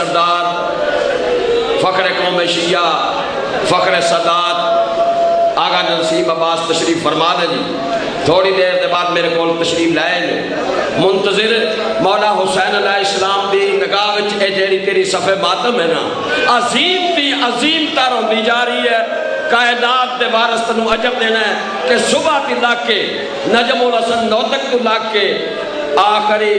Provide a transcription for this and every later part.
سردار فخر قوم شیعہ فخر سادات آغا نسیم عباس تشریف فرما دے جی تھوڑی دیر دے بعد میرے کول تشریف لائے جو منتظر مولا حسین علیہ السلام دی نگاہ وچ اے جیڑی تیری صفحہ ماتم ہے نا عظیم تی عظیم تر ہوندی جا رہی ہے کائنات دے وارث تنو عجب دینا ہے کہ صبح تی لاکھ کے نجم الحسن نوتک تو لاکھ کے آخری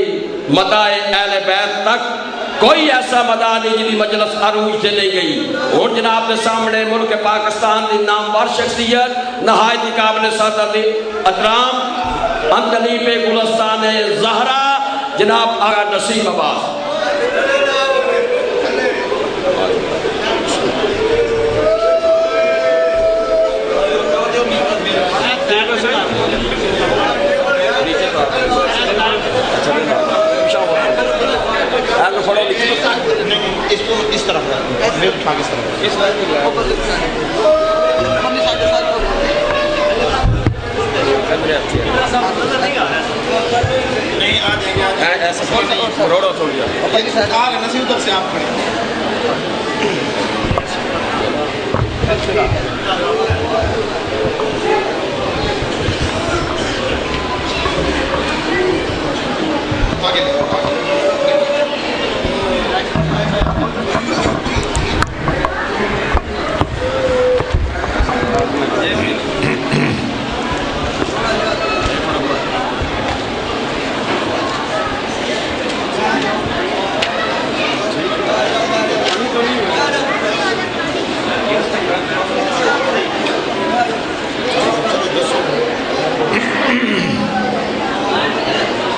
مدائے اہل بیت تک کوئی ایسا مدعا نہیں جنہی مجلس عروج سے نہیں گئی اور جناب کے سامنے ملک پاکستان دی نامور شخصیت نہایت قابل سعادت احترام اندلیب گلستان زہرا جناب آغا نسیم عباس اس کو اس طرف پاکستان سے آپ کھڑے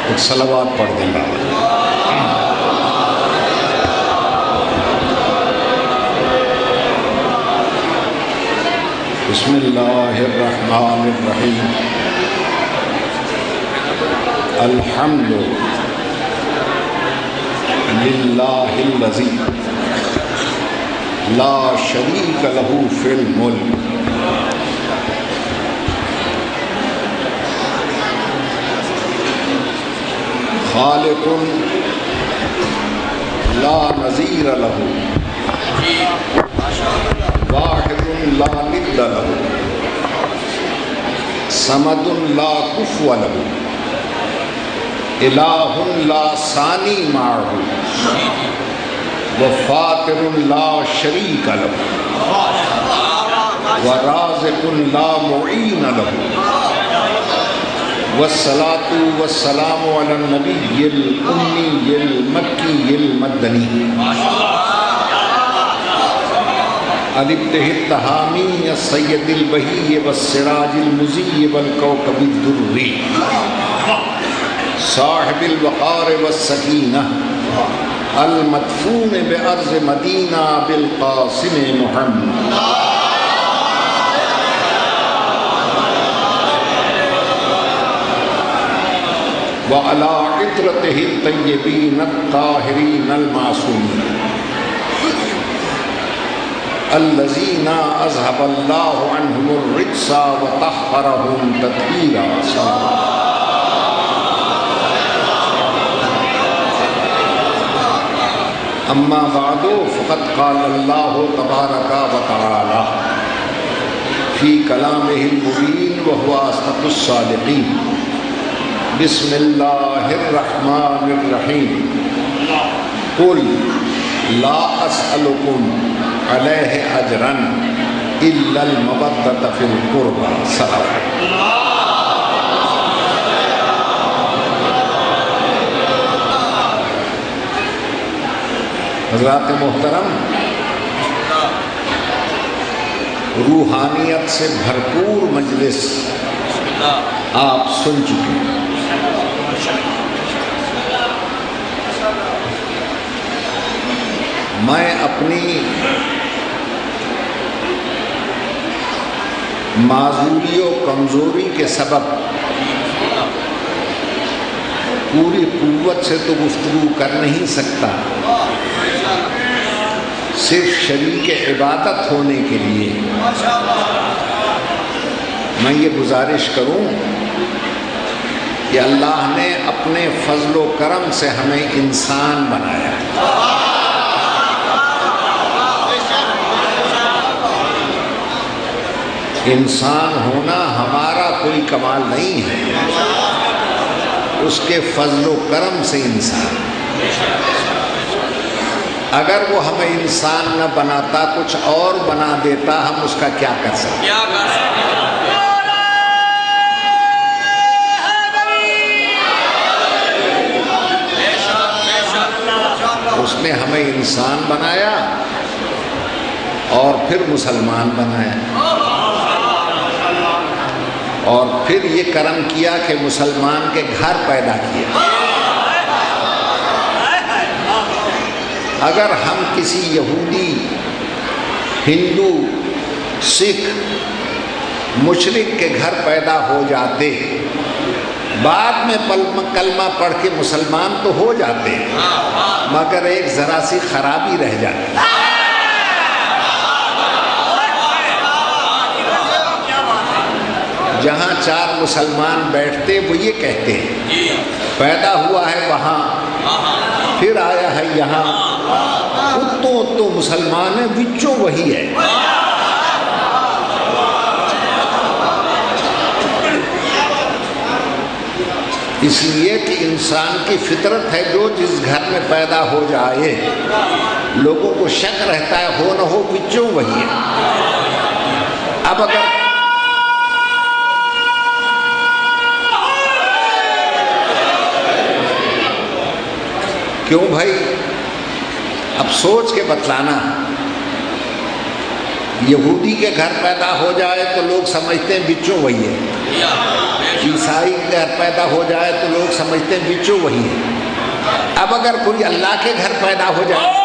ایک صلوات پڑھ دیں بابا بسم اللہ الرحمن الرحیم الحمد للہ الذی لا شریک لہ فی الملک خالق لا نظیر لہ واحد لا ند لہ صمد لا کفو لہ الہ لا ثانی معہ وفاطر لا شریک لہ ورازق لا معین لہ والصلاة والسلام علی النبی الأمی المکی المدنی الابتہ التہامی السید البہی والسراج المزی والکوکب الدری صاحب الوقار والسکینہ المدفون بأرض مدینہ بالقاسم محمد وعلى عطرته الطيبين الطاهرين المعصومين الذين أذهب الله عنهم الرجس وطهرهم تطهيرا أما بعد فقد قال الله تبارك وتعالى في كلامه المبين وهو أصدق الصادقين بسم اللہ الرحمن الرحیم قل لا اسألکم علیہ اجرا الا المودۃ فی القربى صدق حضرات محترم روحانیت سے بھرپور مجلس آپ سن چکے ہیں میں اپنی معذوری و کمزوری کے سبب پوری قوت سے تو گفتگو کر نہیں سکتا صرف شریک عبادت ہونے کے لیے میں یہ گزارش کروں کہ اللہ نے اپنے فضل و کرم سے ہمیں انسان بنایا انسان ہونا ہمارا کوئی کمال نہیں ہے، اس کے فضل و کرم سے انسان۔ اگر وہ ہمیں انسان نہ بناتا، کچھ اور بنا دیتا، ہم اس کا کیا کر سکتے؟ اس نے ہمیں انسان بنایا اور پھر مسلمان بنایا، اور پھر یہ کرم کیا کہ مسلمان کے گھر پیدا کیا۔ اگر ہم کسی یہودی، ہندو، سکھ، مشرک کے گھر پیدا ہو جاتے، بعد میں کلمہ پڑھ کے مسلمان تو ہو جاتے، مگر ایک ذرا سی خرابی رہ جاتی۔ جہاں 4 مسلمان بیٹھتے وہ یہ کہتے ہیں پیدا ہوا ہے وہاں، پھر آیا ہے یہاں، اتوں مسلمان ہے، بچوں وہی ہے۔ اس لیے کہ انسان کی فطرت ہے، جو جس گھر میں پیدا ہو جائے لوگوں کو شک رہتا ہے، ہو نہ ہو بچوں وہی ہے۔ اب اگر کیوں بھائی، اب سوچ کے بتلانا، یہودی کے گھر پیدا ہو جائے تو لوگ سمجھتے ہیں بچوں وہی ہے، عیسائی کے گھر پیدا ہو جائے تو لوگ سمجھتے ہیں بچوں وہی ہے۔ اب اگر کوئی اللہ کے گھر پیدا ہو جائے،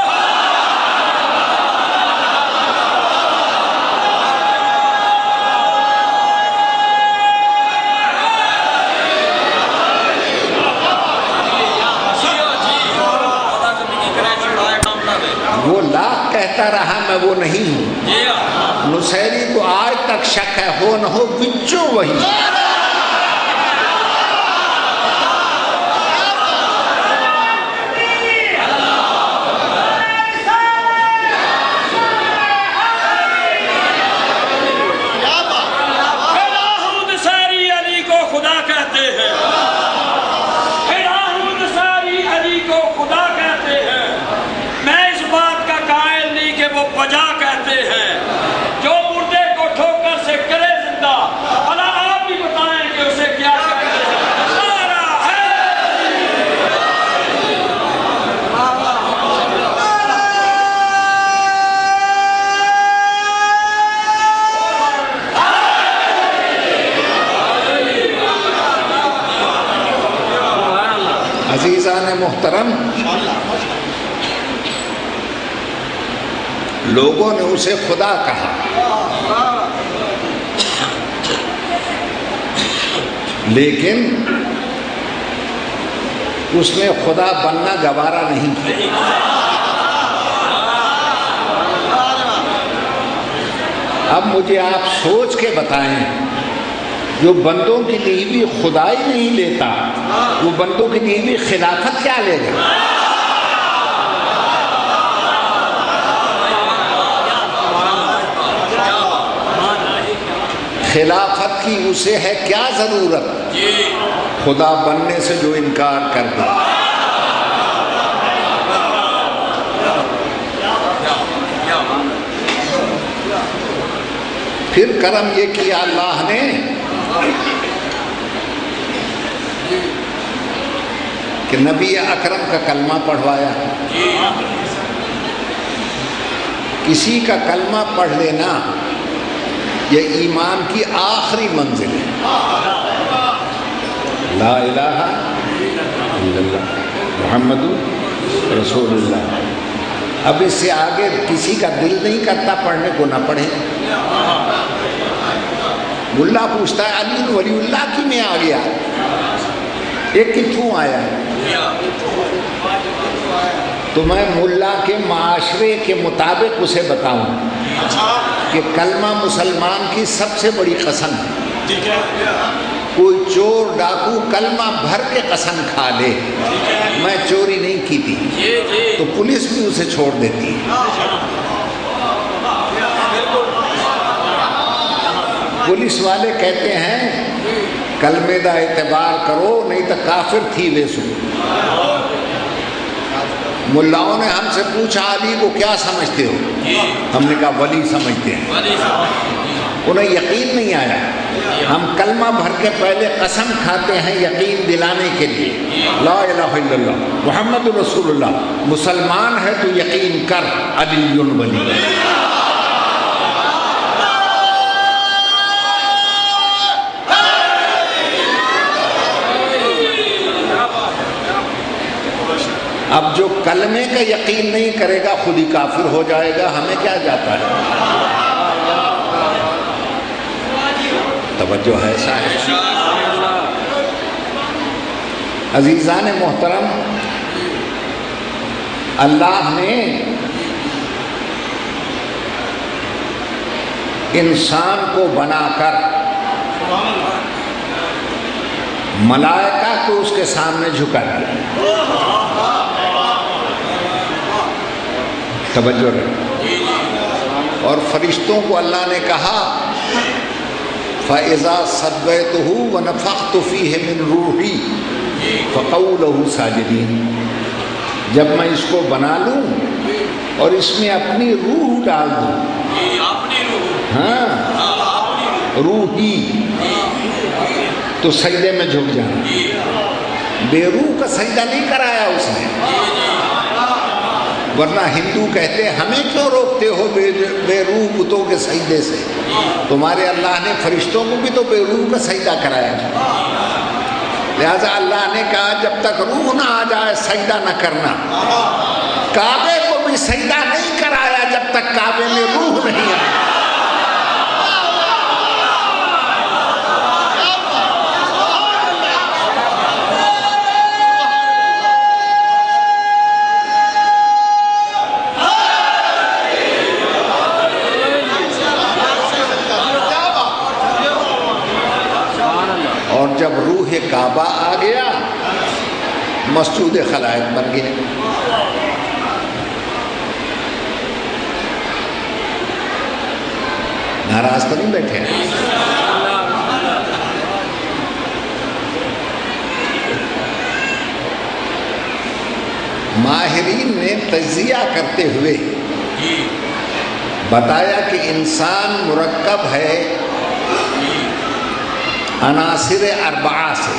وہ لاکھ کہتا رہا میں وہ نہیں ہوں، نصیری کو آج تک شک ہے، ہو نہ ہو بچوں وہی۔ وجہ کہتے ہیں جو مردے کو ٹھوکر سے کرے زندہ، بھلا آپ بھی بتائیں کہ اسے کیا کہتے ہیں؟ عزیزان محترم، لوگوں نے اسے خدا کہا، لیکن اس نے خدا بننا گوارا نہیں کیا۔ اب مجھے آپ سوچ کے بتائیں، جو بندوں کی نیوی خدائی نہیں لیتا، وہ بندوں کی نیوی خلافت کیا لے گا؟ خلافت کی اسے ہے کیا ضرورت، خدا بننے سے جو انکار کر دے۔ پھر کرم یہ کیا اللہ نے کہ نبی اکرم کا کلمہ پڑھوایا۔ کسی کا کلمہ پڑھ لینا یہ ایمان کی آخری منزل ہے، لا الہ الا اللہ محمد رسول اللہ۔ اب اس سے آگے کسی کا دل نہیں کرتا پڑھنے کو، نہ پڑھے۔ ملا پوچھتا ہے علی ولی اللہ کی میں آ گیا، ایک کتوں آیا ہے؟ تو میں ملا کے معاشرے کے مطابق اسے بتاؤں کہ کلمہ مسلمان کی سب سے بڑی قسم ہے۔ کوئی چور ڈاکو کلمہ بھر کے قسم کھا لے میں چوری نہیں کی تھی، تو پولیس بھی اسے چھوڑ دیتی ہے۔ پولیس والے کہتے ہیں کلمے دا اعتبار کرو نہیں تو کافر تھی ویسو. ملاؤں نے ہم سے پوچھا علی کو کیا سمجھتے ہو؟ ہم نے کہا ولی سمجھتے ہیں. انہیں یقین نہیں آیا. ہم کلمہ بھر کے پہلے قسم کھاتے ہیں یقین دلانے کے لیے لا الہ الا اللہ محمد رسول اللہ. مسلمان ہے تو یقین کر علی ولی. اب جو کلمے کا یقین نہیں کرے گا خود ہی کافر ہو جائے گا. ہمیں کیا جاتا ہے؟ توجہ ہے ایسا ہے. عزیزان محترم، اللہ نے انسان کو بنا کر ملائکہ کو اس کے سامنے جھکا دیا. توجہ رہے. اور فرشتوں کو اللہ نے کہا فَإِذَا سَوَّيْتُهُ وَنَفَخْتُ فِيهِ مِنْ رُوحِي فَقَعُوا لَهُ سَاجِدِينَ. جب میں اس کو بنا لوں اور اس میں اپنی روح ڈال دوں، ہاں روحی، تو سجدے میں جھک جانا. بے روح کا سجدہ نہیں کرایا اس نے. ورنہ ہندو کہتے ہیں ہمیں کیوں روکتے ہو بے روح بتوں کے سجدے سے؟ تمہارے اللہ نے فرشتوں کو بھی تو بے روح کا سجدہ کرایا. لہذا اللہ نے کہا جب تک روح نہ آ جائے سجدہ نہ کرنا. کعبے کو بھی سجدہ نہیں کرایا جب تک کعبے میں روح نہیں آئی. اور جب روح کعبہ آ گیا مسجود خلائق بن گئے. ناراض تو نہیں بیٹھے ہیں؟ ماہرین نے تجزیہ کرتے ہوئے بتایا کہ انسان مرکب ہے عناصر اربعہ سے: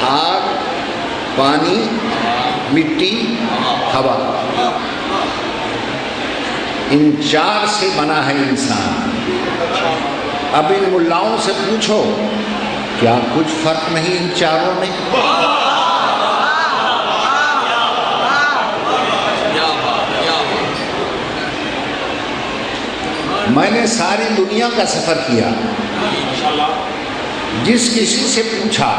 آگ، پانی، مٹی، ہوا. ان چار سے بنا ہے انسان. اب ان ملاؤں سے پوچھو کیا کچھ فرق نہیں ان چاروں میں؟ میں نے ساری دنیا کا سفر کیا. جس کسی سے پوچھا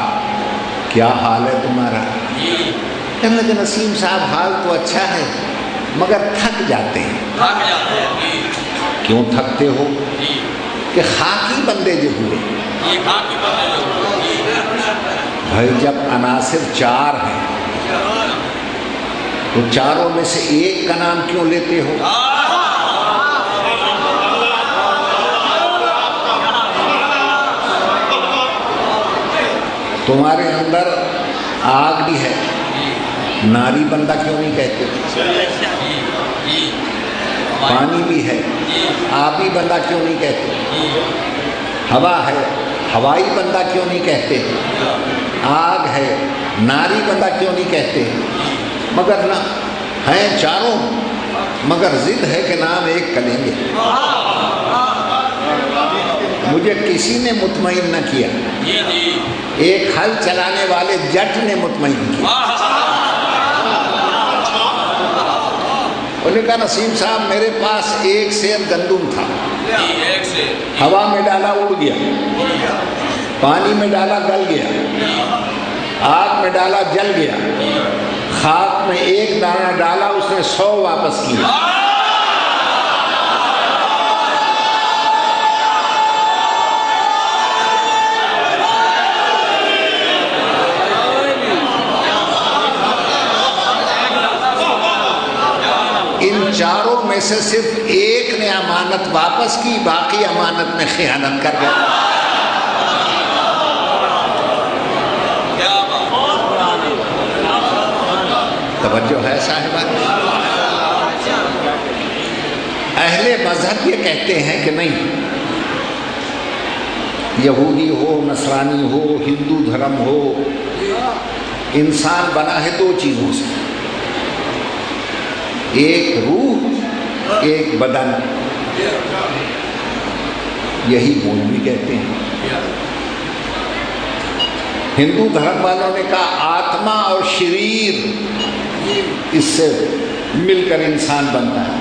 کیا حال ہے تمہارا، کہنے لگے نسیم صاحب حال تو اچھا ہے مگر تھک جاتے ہیں. کیوں تھکتے ہو؟ کہ خاکی بندے جو ہوئے. بھائی جب عناصر چار ہیں تو چاروں میں سے ایک کا نام کیوں لیتے ہو؟ تمہارے اندر آگ بھی ہے، ناری بندہ کیوں نہیں کہتے؟ پانی بھی ہے، آبی بندہ کیوں نہیں کہتے؟ ہوا ہے، ہوائی بندہ کیوں نہیں کہتے؟ آگ ہے، ناری بندہ کیوں نہیں کہتے؟ مگر نہ ہیں چاروں، مگر ضد ہے کہ نام ایک کا لیں گے. مجھے کسی نے مطمئن نہ کیا. ایک ہل چلانے والے جٹ نے مطمئن کیا. انہوں نے کہا نسیم صاحب میرے پاس ایک سیر گندم تھا، ہوا میں ڈالا اڑ گیا، پانی میں ڈالا گل گیا، آگ میں ڈالا جل گیا، خاک میں ایک دانہ ڈالا اس نے 100 واپس کیا. ان ان چاروں میں سے صرف ایک نے امانت واپس کی، باقی امانت میں خیانت کر گئے۔ توجہ ہے صاحبان؟ اہل مذہب یہ کہتے ہیں کہ نہیں، یہودی ہو، نصرانی ہو، ہندو دھرم ہو، انسان بنا ہے دو چیزوں سے، ایک روح، ایک بدن۔ یہی مولوی کہتے ہیں۔ ہندو دھرم والوں نے کہا آتما اور شریر، اس سے مل کر انسان بنتا ہے۔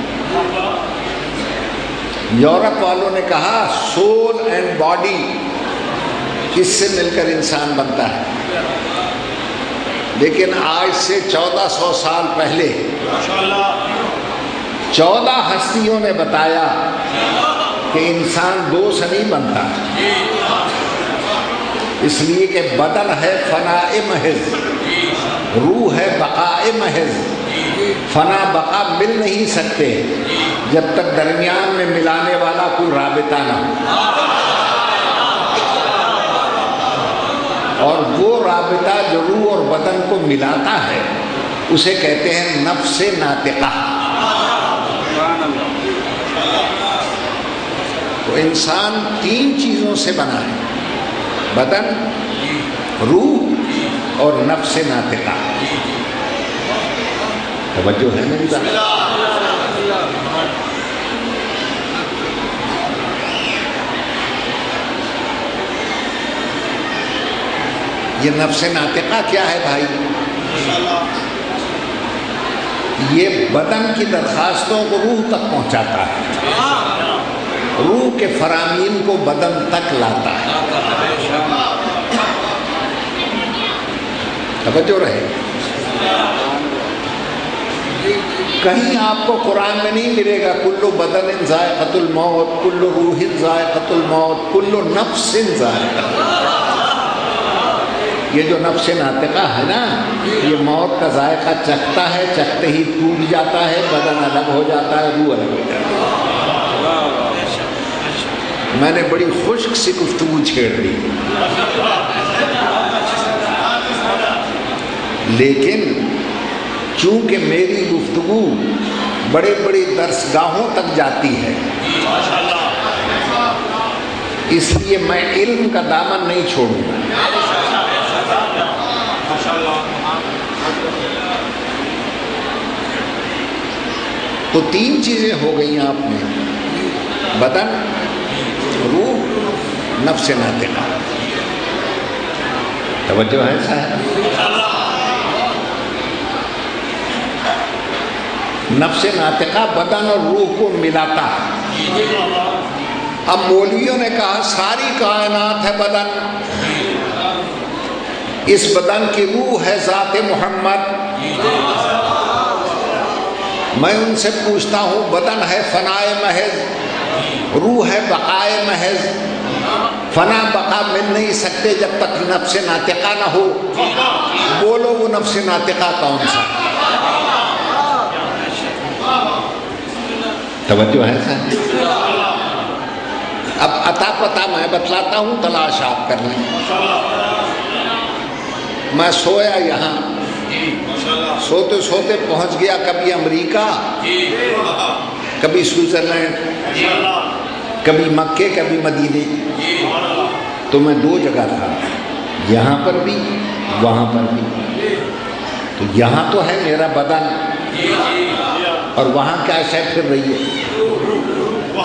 یورپ والوں نے کہا سول اینڈ باڈی، اس سے مل کر انسان بنتا ہے۔ لیکن آج سے 1400 سال پہلے 14 ہستیوں نے بتایا کہ انسان دو سے نہیں بنتا، اس لیے کہ بدن ہے فناء محض، روح ہے بقاء محض۔ فنا بقا مل نہیں سکتے جب تک درمیان میں ملانے والا کوئی رابطہ نہ ہو، اور وہ رابطہ جو روح اور بدن کو ملاتا ہے اسے کہتے ہیں نفس ناطقہ۔ تو انسان 3 چیزوں سے بنا ہے، بدن، روح اور نفس ناطقہ۔ توجہ ہے میری بات؟ یہ نفس ناطقہ کیا ہے بھائی؟ یہ بدن کی درخواستوں کو روح تک پہنچاتا ہے، روح کے فرامین کو بدن تک لاتا ہے۔ توجہ رہے، کہیں آپ کو قرآن میں نہیں ملے گا کل بدن ذائقۃ الموت، کل روح ذائقۃ الموت، کل نفس ذائقۃ۔ یہ جو نفس ناطقہ ہے نا، یہ موت کا ذائقہ چکھتا ہے، چکھتے ہی ٹوٹ جاتا ہے، بدن الگ ہو جاتا ہے، روح الگ ہو جاتا ہے۔ میں نے بڑی خشک سی گفتگو چھیڑ دی، لیکن چونکہ میری گفتگو بڑے بڑے درسگاہوں تک جاتی ہے، اس لیے میں علم کا دامن نہیں چھوڑوں گا۔ تو 3 چیزیں ہو گئیں آپ میں، بدن، روح، نفس ناطقہ۔ توجہ ہے صاحب؟ نفس ناطقہ بدن اور روح کو ملاتا ہے۔ اب مولویوں نے کہا ساری کائنات ہے بدن، اس بدن کی روح ہے ذات محمد۔ میں ان سے پوچھتا ہوں بدن ہے فناء محض، روح ہے بقاء محض، فنا بقا مل نہیں سکتے جب تک نفس ناطقہ نہ ہو۔ بولو وہ نفس ناطقہ کون سا؟ توجہ ہے سر؟ اب عطا پتہ میں بتلاتا ہوں، تلاش آپ کر لیں۔ میں سویا یہاں، سوتے سوتے پہنچ گیا کبھی امریکہ، کبھی سوئٹزرلینڈ، کبھی مکے، کبھی مدینے۔ تو میں 2 جگہ تھا، یہاں پر بھی، وہاں پر بھی۔ تو یہاں تو ہے میرا بدن، اور وہاں کیا شے پھر رہی ہے؟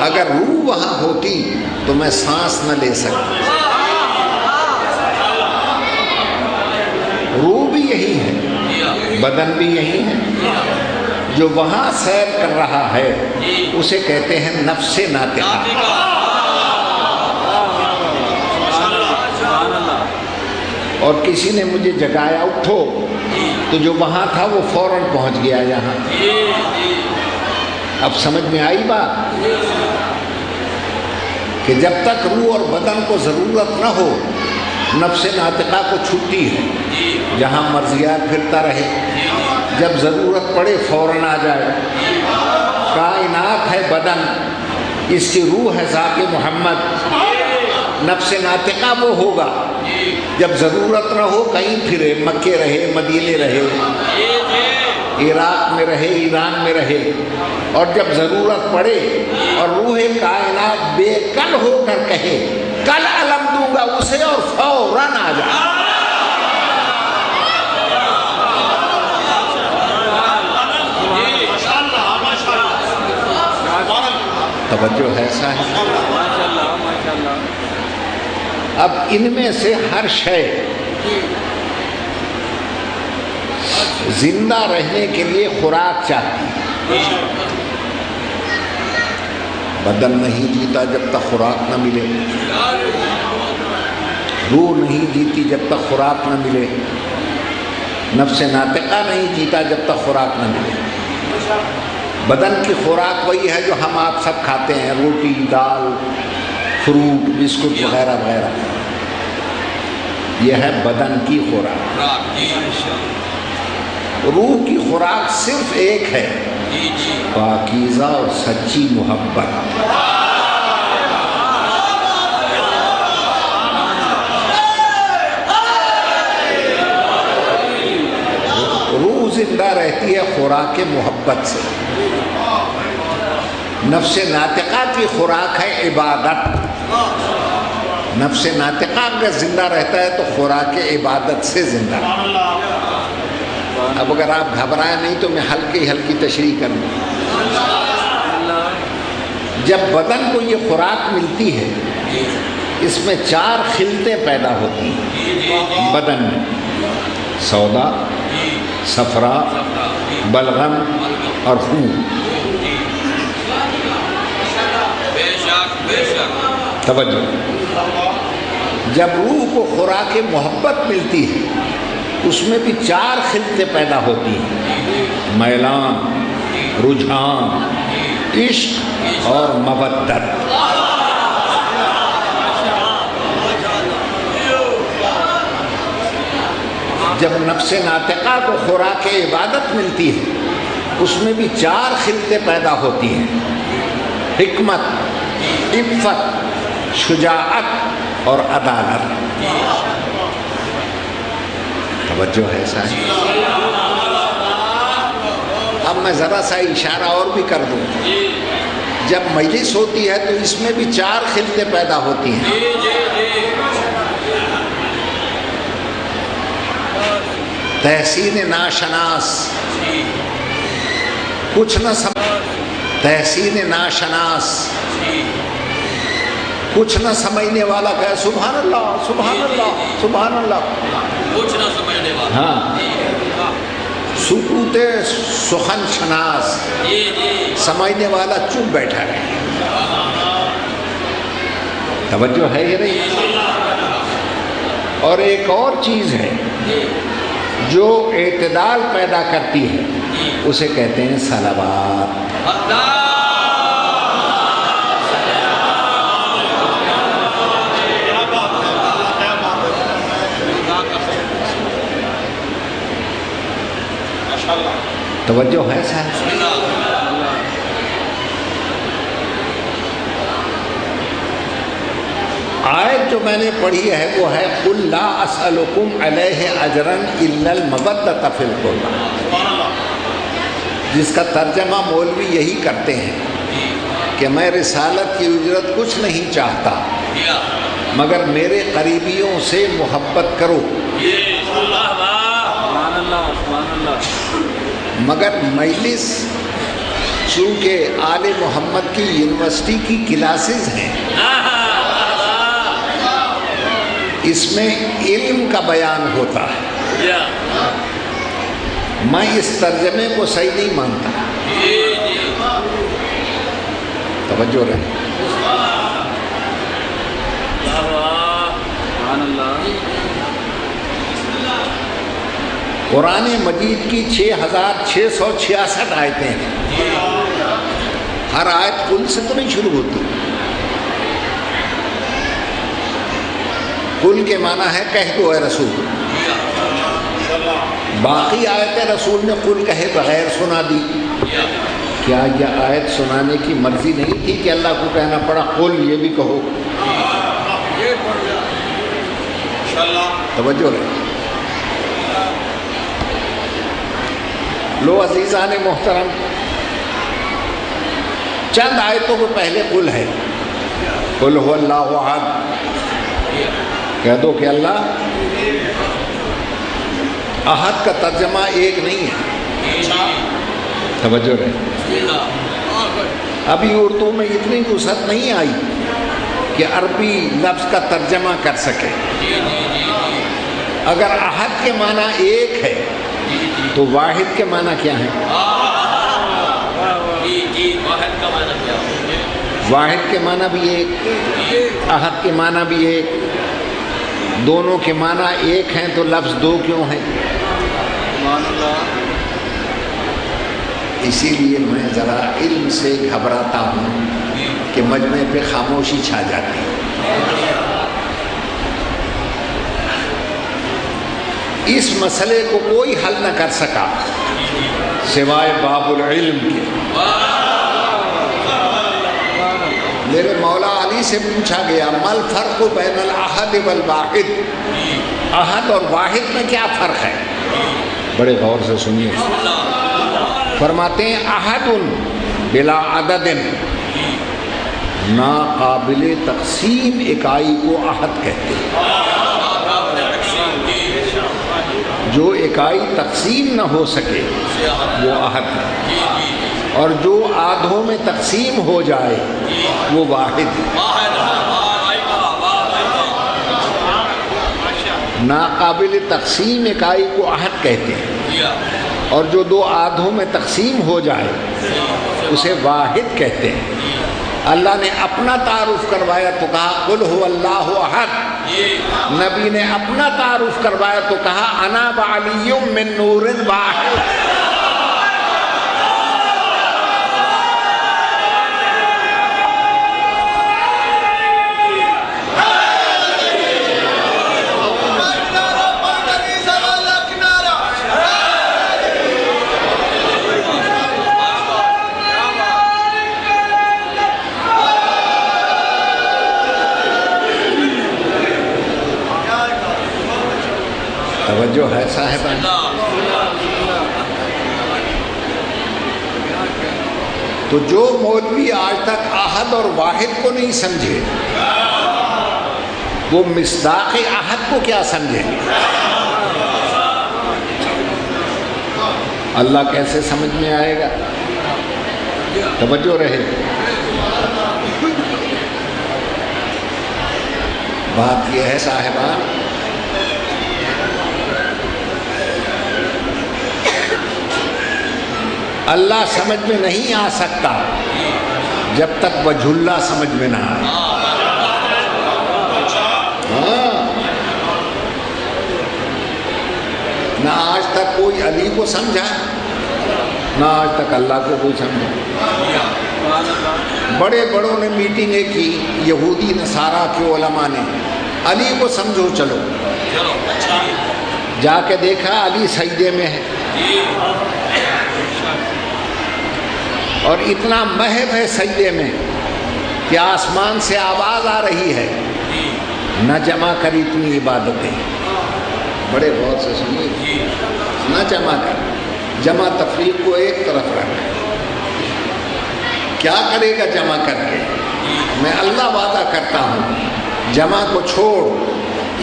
اگر روح وہاں ہوتی تو میں سانس نہ لے سکتا۔ روح بھی یہی ہے، بدن بھی یہی ہے، جو وہاں سیر کر رہا ہے اسے کہتے ہیں نفس ناطقہ۔ اور کسی نے مجھے جگایا اٹھو، تو جو وہاں تھا وہ فوراً پہنچ گیا یہاں۔ اب سمجھ میں آئی بات کہ جب تک روح اور بدن کو ضرورت نہ ہو نفس ناطقہ کو چھٹی ہے، جہاں مرضیات پھرتا رہے، جب ضرورت پڑے فوراً آ جائے۔ بدن، اس کی روح ہے ذات محمد۔ نفس ناطقہ وہ ہوگا جب ضرورت نہ ہو کہیں پھرے، مکے رہے، مدینے رہے، عراق میں رہے، ایران میں رہے، اور جب ضرورت پڑے اور روح کائنات بے کل ہو کر کہے کل علم دوں گا اسے، اور فوراً آ جائے۔ توجہ ایسا ہے۔ اب ان میں سے ہر شے زندہ رہنے کے لیے خوراک چاہتی ہے۔ بدن نہیں جیتا جب تک خوراک نہ ملے، روح نہیں جیتی جب تک خوراک نہ ملے، نفس ناطقہ نہیں جیتا جب تک خوراک نہ ملے۔ بدن کی خوراک وہی ہے جو ہم آپ سب کھاتے ہیں، روٹی، دال، فروٹ، بسکٹ وغیرہ وغیرہ، یہ ہے بدن کی خوراک۔ روح کی خوراک صرف ایک ہے، پاکیزہ اور سچی محبت۔ روح زندہ رہتی ہے خوراک محبت سے۔ نفس ناطقہ کی خوراک ہے عبادت۔ نفس ناطقہ اگر زندہ رہتا ہے تو خوراک عبادت سے زندہ رہتا ہے۔ اب اگر آپ گھبرائیں نہیں تو میں ہلکی ہلکی تشریح کروں۔ جب بدن کو یہ خوراک ملتی ہے، اس میں 4 خلطیں پیدا ہوتی ہیں بدن میں: سودا، صفرا، بلغم اور خون۔ توجہ، جب روح کو خوراک محبت ملتی ہے اس میں بھی 4 خلطیں پیدا ہوتی ہیں: میلان، رجحان، عشق اور مودت۔ جب نفس ناطقہ کو خوراک عبادت ملتی ہے اس میں بھی 4 خلطیں پیدا ہوتی ہیں: حکمت، عفت، شجاعت اور عدالت۔ توجہ ہے سائیں۔ اب میں ذرا سا اشارہ اور بھی کر دوں، جب مجلس ہوتی ہے تو اس میں بھی 4 خلطیں پیدا ہوتی ہیں: تحسین ناشناس، کچھ نہ سمجھ، تحسین ناشناس، کچھ نہ سمجھنے والا کہے سبحان اللہ، سبحان اللہ، سبحان اللہ، کچھ نہ سمجھنے والا۔ ہاں، سکوت سخن شناس، سمجھنے والا چپ بیٹھا رہے۔ توجہ ہے یہ نہیں؟ اور ایک اور چیز ہے جو اعتدال پیدا کرتی ہے، اسے کہتے ہیں صلوات۔ توجہ ہے صاحب؟ آیت جو میں نے پڑھی ہے وہ ہے قُلْ لَا أَسْأَلُكُمْ عَلَيْهِ أَجْرًا إِلَّا الْمَوَدَّةَ فِي الْقُرْبَى، جس کا ترجمہ مولوی یہی کرتے ہیں کہ میں رسالت کی اجرت کچھ نہیں چاہتا مگر میرے قریبیوں سے محبت کرو۔ مگر مجلس چونکہ آل محمد کی یونیورسٹی کی کلاسز ہیں، اس میں علم کا بیان ہوتا ہے، میں اس ترجمے کو صحیح نہیں مانتا۔ توجہ رہے۔ قرآن مجید کی 6666 آیتیں ہیں، ہر آیت کل سے تو نہیں شروع ہوتی۔ کل کے معنی ہے کہہ دو اے رسول، باقی آیتیں رسول نے کل کہے بغیر سنا دی۔ کیا یہ آیت سنانے کی مرضی نہیں تھی کہ اللہ کو کہنا پڑا قل، یہ بھی کہو؟ توجہ رہے۔ لو عزیزان محترم، چند آیتوں کو پہلے قل ہے، قل هو اللہ احد، کہہ دو کہ اللہ احد کا ترجمہ ایک نہیں ہے۔ توجہ رہے۔ ابھی اردو میں اتنی وسعت نہیں آئی کہ عربی لفظ کا ترجمہ کر سکے۔ اگر احد کے معنی ایک ہے تو واحد کے معنی کیا ہے؟ واحد کے معنی بھی ایک، احد کے معنی بھی ایک، دونوں کے معنی ایک ہیں تو لفظ دو کیوں ہیں؟ اسی لیے میں ذرا علم سے گھبراتا ہوں کہ مجمع پہ خاموشی چھا جاتی ہے۔ اس مسئلے کو کوئی حل نہ کر سکا سوائے باب العلم کے۔ میرے مولا علی سے پوچھا گیا مل فرق بین الاحد والواحد، احد اور واحد میں کیا فرق ہے؟ بڑے غور سے سنیے۔ فرماتے ہیں احد بلا عدد، ناقابل تقسیم اکائی کو احد کہتے ہیں۔ جو اکائی تقسیم نہ ہو سکے وہ احد ہے، اور جو آدھوں میں تقسیم ہو جائے وہ واحد ہے۔ ناقابل تقسیم اکائی کو احد کہتے ہیں، اور جو دو آدھوں میں تقسیم ہو جائے اسے واحد کہتے ہیں۔ اللہ نے اپنا تعارف کروایا تو کہا قل هو اللہ احد، نبی نے اپنا تعارف کروایا تو کہا انا بعلی من نور واحد۔ توجہ ہے صاحبان؟ تو جو مولوی آج تک احد اور واحد کو نہیں سمجھے وہ مصداق احد کو کیا سمجھیں گے؟ اللہ کیسے سمجھ میں آئے گا؟ توجہ رہے۔ بات یہ ہے صاحبان، اللہ سمجھ میں نہیں آ سکتا جب تک وجہ اللہ سمجھ میں نہ آئے۔ نہ آج تک کوئی علی کو سمجھا، نہ آج تک اللہ کو کوئی سمجھا۔ بڑے بڑوں نے میٹنگیں کی، یہودی نصارہ کے علماء نے، علی کو سمجھو چلو، جا کے دیکھا علی سجدے میں ہے، اور اتنا محب ہے سجدے میں کہ آسمان سے آواز آ رہی ہے، نہ جمع کر اتنی عبادتیں۔ بڑے غور سے سنیے، نہ جمع کر، جمع تفریق کو ایک طرف رکھ، کیا کرے گا جمع کر کے؟ میں اللہ وعدہ کرتا ہوں جمع کو چھوڑ،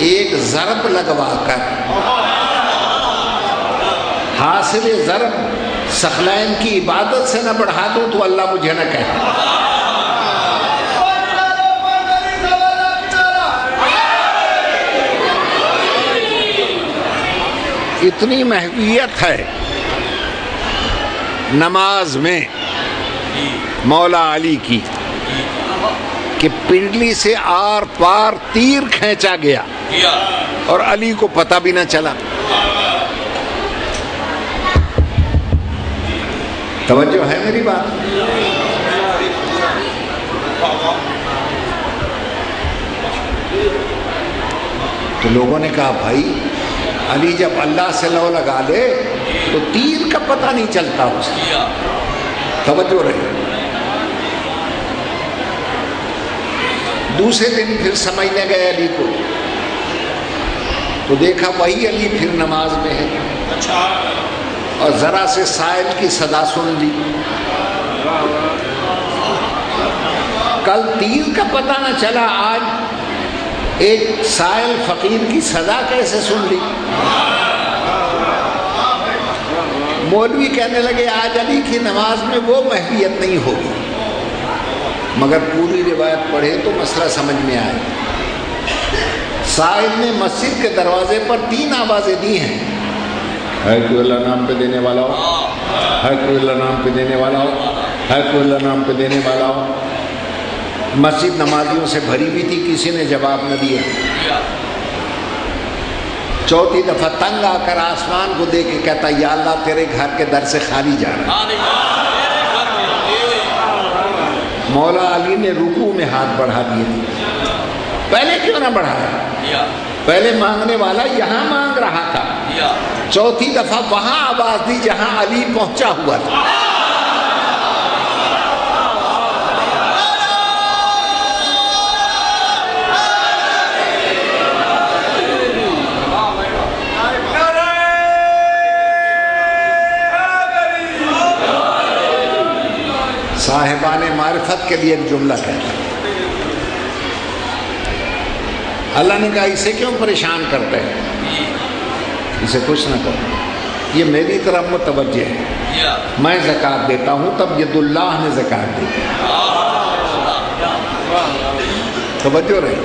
ایک ضرب لگوا کر حاصل ضرب ثقلین کی عبادت سے نہ بڑھا دوں تو اللہ مجھے نہ کہے۔ اتنی محویت ہے نماز میں مولا علی کی کہ پنڈلی سے آر پار تیر کھینچا گیا اور علی کو پتہ بھی نہ چلا۔ توجہ ہے میری بات؟ تو لوگوں نے کہا بھائی علی جب اللہ سے لو لگا لے تو تیر کا پتہ نہیں چلتا اس کو۔ توجہ رہے. دوسرے دن پھر سمجھنے گئے علی کو تو دیکھا وہی علی پھر نماز میں ہے اور ذرا سے سائل کی صدا سن لی. کل تیر کا پتہ نہ چلا، آج ایک سائل فقیر کی صدا کیسے سن لی. مولوی کہنے لگے آج علی کی نماز میں وہ محویت نہیں ہوگی، مگر پوری روایت پڑھے تو مسئلہ سمجھ میں آئے. سائل نے مسجد کے دروازے پر 3 آوازیں دی ہیں، ہے کوئی اللہ نام پہ دینے والا ہو، ہے کوئی اللہ نام پہ دینے والا ہو، ہے کوئی اللہ نام پہ دینے والا ہو. مسجد نمازیوں سے بھری بھی تھی، کسی نے جواب نہ دیا. چوتھی دفعہ تنگ آ کر آسمان کو دیکھ کے کہتا یا اللہ تیرے گھر کے در سے خالی جا رہا. مولا علی نے رکوع میں ہاتھ بڑھا دیے. پہلے کیوں نہ بڑھایا؟ پہلے مانگنے والا یہاں مانگ رہا تھا، چوتھی دفعہ وہاں آواز دی جہاں علی پہنچا ہوا تھا. صاحبان معرفت کے لیے ایک جملہ کہتا ہے، اللہ نے کہا اسے کیوں پریشان کرتے ہیں، اسے کچھ نہ کرو، یہ میری طرف متوجہ ہے، میں زکوٰۃ دیتا ہوں. تب ید اللہ نے زکوٰۃ دی. توجہ رہی.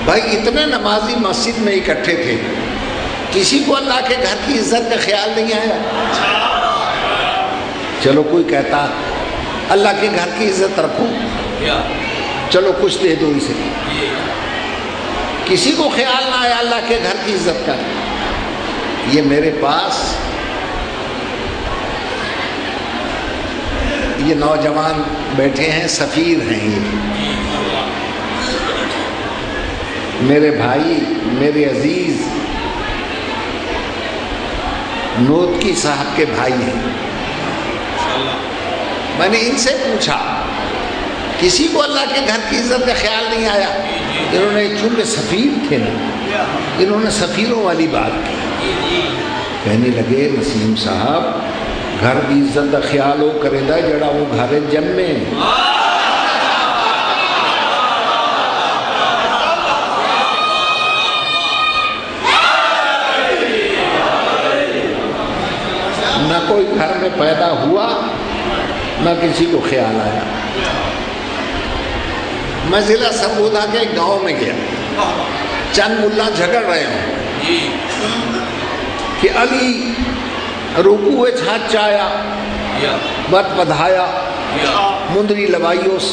بھائی اتنے نمازی مسجد میں اکٹھے تھے، کسی کو اللہ کے گھر کی عزت کا خیال نہیں آیا. چلو کوئی کہتا اللہ کے گھر کی عزت رکھو، چلو کچھ دے دو اسے. کسی کو خیال نہ آیا اللہ کے گھر کی عزت کا. یہ میرے پاس یہ نوجوان بیٹھے ہیں، سفیر ہیں، یہ میرے بھائی، میرے عزیز نوتکی صاحب کے بھائی ہیں. میں نے ان سے پوچھا کسی کو اللہ کے گھر کی عزت کا خیال نہیں آیا؟ انہوں نے چونکہ سفیر تھے نا، انہوں نے سفیروں والی بات کی. کہنے لگے نسیم صاحب گھر کی عزت کا خیال ہو کرے دا جڑا وہ گھر جمے. نہ کوئی گھر میں پیدا ہوا نہ کسی کو خیال آیا. میں ضلع سرگودا کے ایک گاؤں میں گیا، چند ملا جھگڑ رہے ہوں کہ علی رکوع ہاتھ چایا بت بدھایا مندری لوائیوس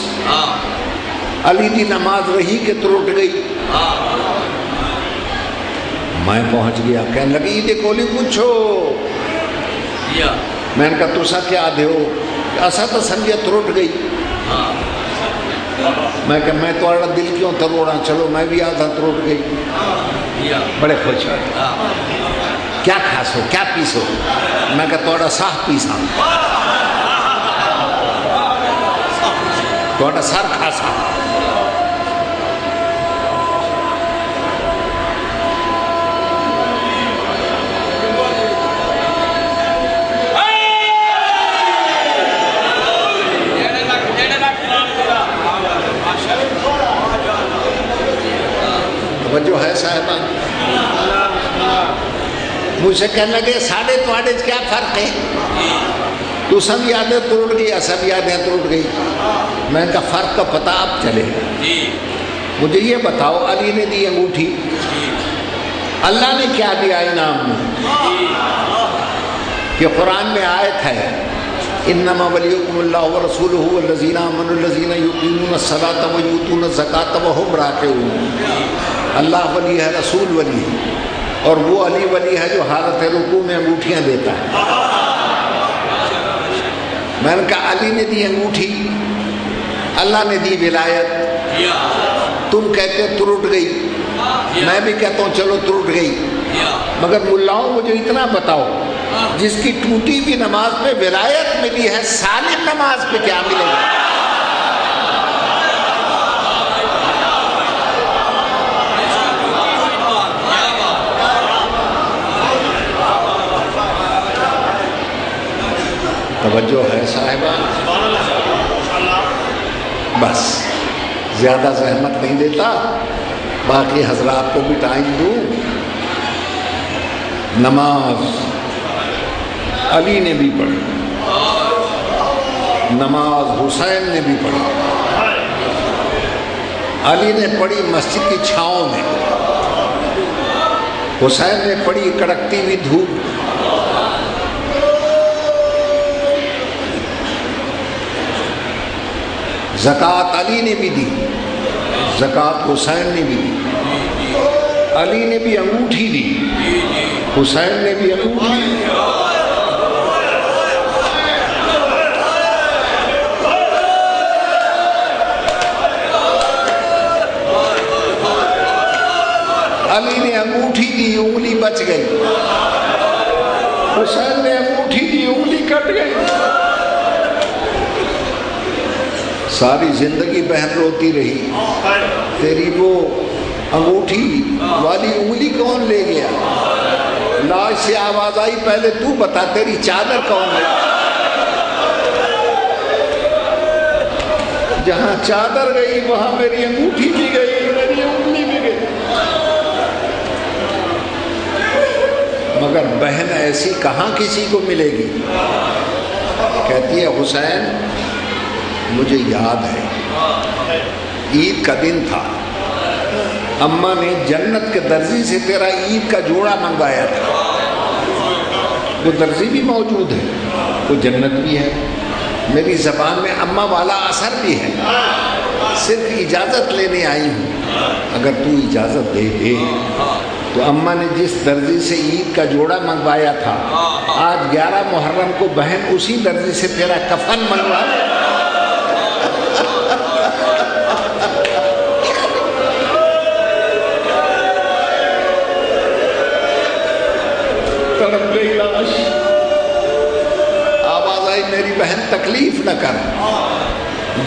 علی دی نماز رہی کہ ترٹ گئی. میں پہنچ گیا، کہنے لگی یہ کولی پوچھو. میں نے کہا تسا کیا دے ہو؟ اسا تو سمجھے ترٹ گئی. میں کہا میں تو دل کیوں تروڑا، چلو میں بھی آدھا ترٹ گئی. بڑے خوش ہوئے. کیا کھاسو کیا پیسو؟ میں کہا توڑا ساہ پیسا، توڑا سر کھاسا. جو ہے صاحبان مجھ سے کہنے لگے ساڑھے تواڑے کیا فرق ہے؟ تو سب یادیں توڑ گئی، سب یادیں توڑ گئی. میں نے کہا فرق کا پتہ اب چلے. مجھے یہ بتاؤ علی نے دی انگوٹھی، اللہ نے کیا دیا انعام میں؟ کہ قرآن میں آیت ہے انما ولیکم اللہ ورسولہ والذین آمنوا الذین یقیمون الصلاۃ ویؤتون الزکاۃ وہم راکعون. اللہ ولی ہے، رسول ولی ہے، اور وہ علی ولی ہے جو حالت رکوع میں انگوٹھیاں دیتا ہے. میں نے کہا علی نے دی انگوٹھی، اللہ نے دی ولایت، تم کہتے ترٹ گئی، میں بھی کہتا ہوں چلو ترٹ گئی. مگر ملاؤں مجھے اتنا بتاؤ جس کی ٹوٹی ہوئی نماز پہ ولایت ملی ہے، سالم نماز پہ کیا ملے گا؟ توجہ ہے صاحبان؟ بس زیادہ زحمت نہیں دیتا، باقی حضرات کو بھی ٹائم دوں۔ نماز علی نے بھی پڑھی، نماز حسین نے بھی پڑھی۔ علی نے پڑھی مسجد کی چھاؤں میں، حسین نے پڑھی کڑکتی ہوئی دھوپ۔ زکوٰۃ علی نے بھی دی، زکوٰۃ حسین نے بھی دی۔ علی نے بھی انگوٹھی دی، حسین نے بھی انگوٹھی دی۔ علی نے انگوٹھی دی، انگلی بچ گئی۔ حسین نے انگوٹھی دی، انگلی کٹ گئی۔ ساری زندگی بہن روتی رہی، تیری وہ انگوٹھی والی انگلی کون لے گیا؟ لاش سے آواز آئی، پہلے تو بتا تیری چادر کون ہے؟ جہاں چادر گئی وہاں میری انگوٹھی بھی گئی، میری انگلی بھی گئی۔ مگر بہن ایسی کہاں کسی کو ملے گی؟ کہتی ہے حسین مجھے یاد ہے، عید کا دن تھا، اماں نے جنت کے درزی سے تیرا عید کا جوڑا منگوایا تھا۔ وہ درزی بھی موجود ہے، وہ جنت بھی ہے، میری زبان میں اماں والا اثر بھی ہے، صرف اجازت لینے آئی ہوں، اگر تو اجازت دے دے تو اماں نے جس درزی سے عید کا جوڑا منگوایا تھا، آج 11 محرم کو بہن اسی درزی سے تیرا کفن منگوا لے۔ تڑپ گئی لاش، آواز آئی میری بہن تکلیف نہ کر۔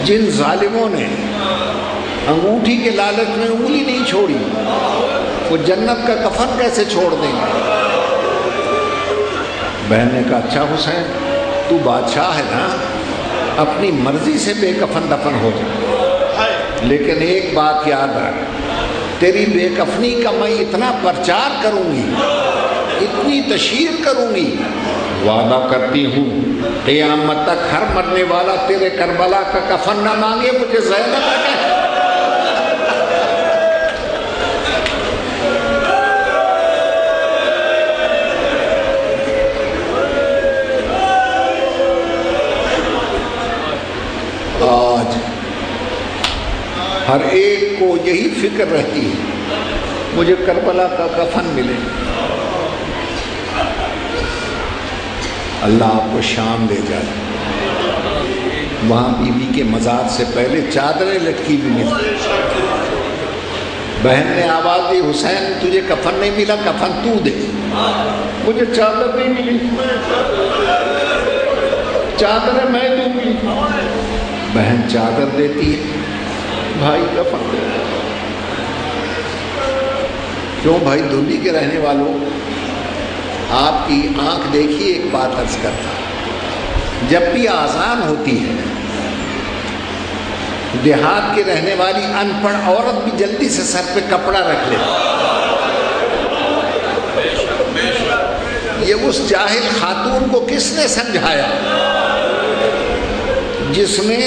جن ظالموں نے انگوٹھی کے لالچ میں انگلی نہیں چھوڑی، وہ جنت کا کفن کیسے چھوڑ دیں گے؟ بہن نے کہا اچھا حسین تو بادشاہ ہے نا، اپنی مرضی سے بے کفن دفن ہو جائے، لیکن ایک بات یاد رکھ، تیری بے کفنی کا میں اتنا پرچار کروں گی، اتنی تشہیر کروں گی، وعدہ کرتی ہوں قیامت تک ہر مرنے والا تیرے کربلا کا کفن نہ مانگے مجھے زینب کہے۔ آج ہر ایک کو یہی فکر رہتی ہے مجھے کربلا کا کفن ملے۔ اللہ آپ کو شام دے جائے، وہاں بی بی کے مزار سے پہلے چادریں لٹکی بھی ملی۔ بہن نے آواز دی حسین تجھے کفن نہیں ملا، کفن تو دے۔ مجھے چادر نہیں ملی، چادر میں دوں گی۔ بہن چادر دیتی ہے، بھائی کفن دے۔ کیوں بھائی دلی کے رہنے والوں، آپ کی آنکھ دیکھیے، ایک بات عرض کرتا، جب بھی آذان ہوتی ہے دیہات کی رہنے والی ان پڑھ عورت بھی جلدی سے سر پہ کپڑا رکھ لے۔ یہ اس جاہل خاتون کو کس نے سمجھایا جس نے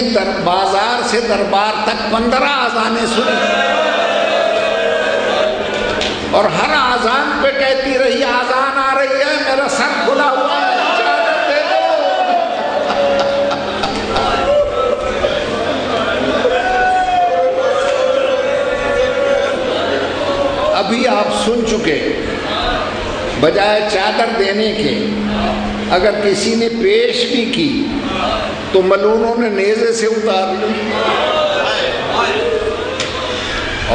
بازار سے دربار تک 15 آذانیں سنی اور ہر آذان پہ کہتی رہی آذان آ رہی ہے، میرا سر کھلا ہوا ہے، چادر دے دو۔ ابھی آپ سن چکے، بجائے چادر دینے کے اگر کسی نے پیش بھی کی تو ملونوں نے نیزے سے اتار لی۔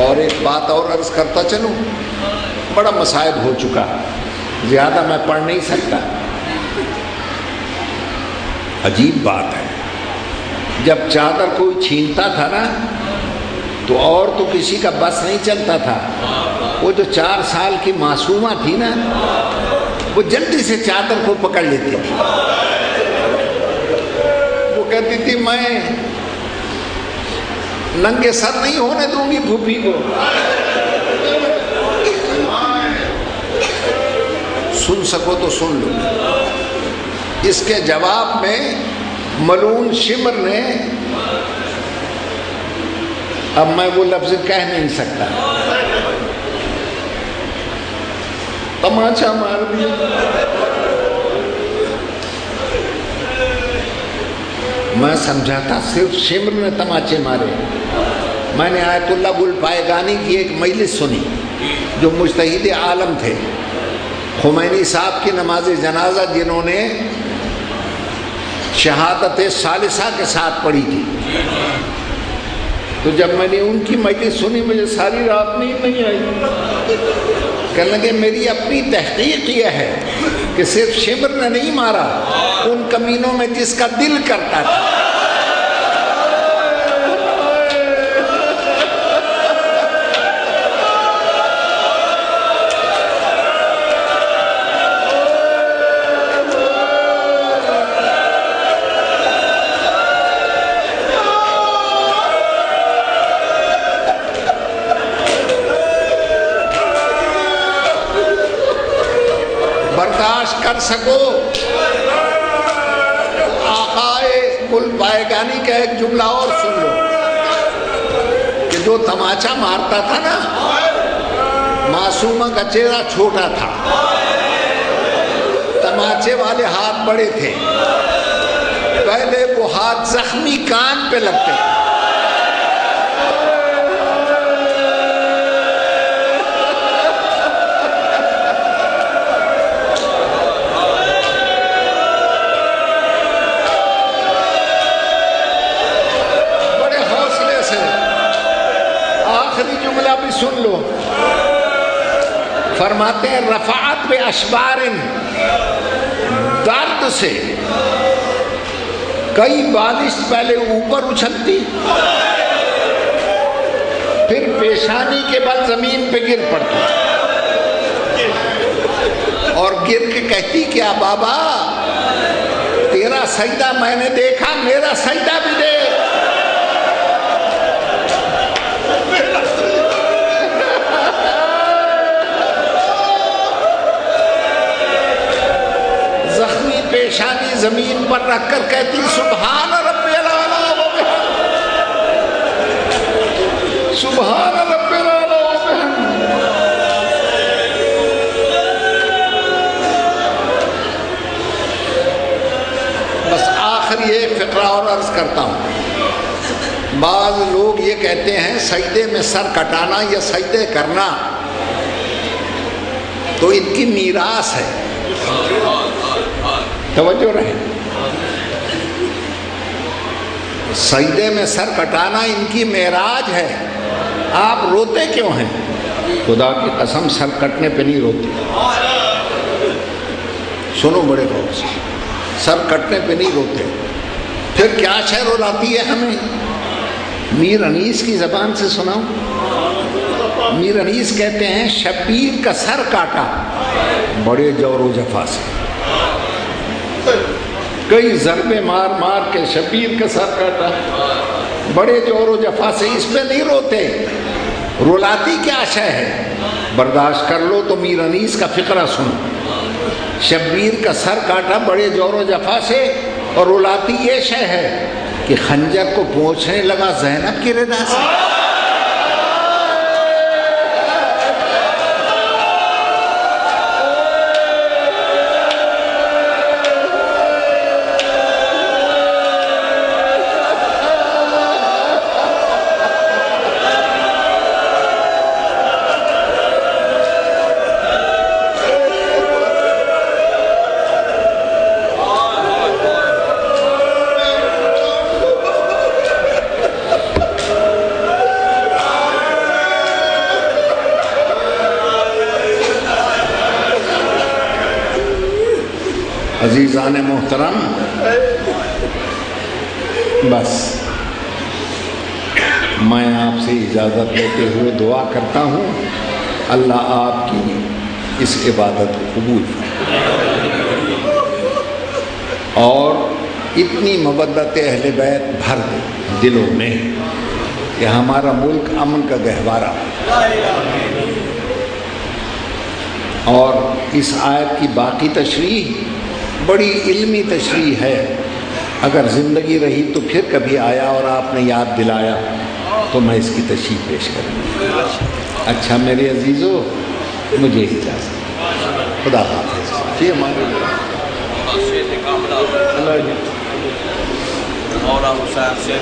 اور ایک بات اور عرض کرتا چلوں، بڑا مصائب ہو چکا، زیادہ میں پڑھ نہیں سکتا، عجیب بات ہے، جب چادر کوئی چھینتا تھا نا تو اور تو کسی کا بس نہیں چلتا تھا، وہ جو 4 سال کی معصومہ تھی نا وہ جلدی سے چادر کو پکڑ لیتی تھی، وہ کہتی تھی میں ننگے سر نہیں ہونے دوں گی پھوپھی کو۔ سن سکو تو سن لو۔ اس کے جواب میں ملعون شمر نے، اب میں وہ لفظ کہہ نہیں سکتا، تماچا مار دیا۔ میں سمجھا تھا صرف شمر نے تماچے مارے۔ میں نے آیت اللہ گل پائیگانی کی ایک مجلس سنی جو مجتہد عالم تھے، خمینی صاحب کی نماز جنازہ جنہوں نے شہادت ثالثہ کے ساتھ پڑھی تھی، تو جب میں نے ان کی مجلس سنی مجھے ساری رات نیند نہیں آئی۔ کہنے لگے میری اپنی تحقیق یہ ہے کہ صرف شمر نے نہیں مارا، ان کمینوں میں جس کا دل کرتا تھا۔ برداشت کر سکو آقائے گل پائیگانی کا ایک جملہ اور سن لو کہ جو تماچا مارتا تھا نا معصومہ کا چہرہ چھوٹا تھا، تماچے والے ہاتھ بڑے تھے، پہلے وہ ہاتھ زخمی کان پہ لگتے تھے، سن لو۔ فرماتے ہیں رفعت بے اشبار، درد سے کئی بالش پہلے اوپر اچھلتی، پھر پیشانی کے بل زمین پہ گر پڑتی اور گر کے کہتی کیا بابا تیرا سجدہ میں نے دیکھا، میرا سجدہ بھی دے۔ پیشانی زمین پر رکھ کر کہتی سبحان رب العالی و بحمدہ، سبحان رب العالی و بحمدہ۔ بس آخری ایک فقرہ اور عرض کرتا ہوں۔ بعض لوگ یہ کہتے ہیں سجدے میں سر کٹانا یا سجدے کرنا تو ان کی میراث ہے۔ توجہ رہے، سجدے میں سر کٹانا ان کی معراج ہے۔ آپ روتے کیوں ہیں؟ خدا کی قسم سر کٹنے پہ نہیں روتے، سنو بڑے غور سے، سر کٹنے پہ نہیں روتے۔ پھر کیا شے رلاتی ہے ہمیں؟ میر انیس کی زبان سے سناؤں۔ میر انیس کہتے ہیں شبیر کا سر کاٹا بڑے جور و جفا سے، کئی ضربے مار مار کے شبیر کا سر کاٹا بڑے جور و جفا سے۔ اس پہ نہیں روتے، رلاتی کیا شے ہے؟ برداشت کر لو تو میر انیس کا فقرہ سنو۔ شبیر کا سر کاٹا بڑے جور و جفا سے، اور رلاتی یہ شے ہے کہ خنجر کو پہنچنے لگا زینب کی رضا سے۔ عزیزان محترم، بس میں آپ سے اجازت لیتے ہوئے دعا کرتا ہوں، اللہ آپ کی اس عبادت کو قبول فرمائے اور اتنی مودت اہل بیت بھر دے دلوں میں کہ ہمارا ملک امن کا گہوارہ ہو۔ اور اس آیت کی باقی تشریح بڑی علمی تشریح ہے، اگر زندگی رہی تو پھر کبھی آیا اور آپ نے یاد دلایا تو میں اس کی تشریح پیش کروں گا۔ اچھا میرے عزیزو، مجھے اجازت، خدا حافظ۔ جی ہمارے مولا حسین سے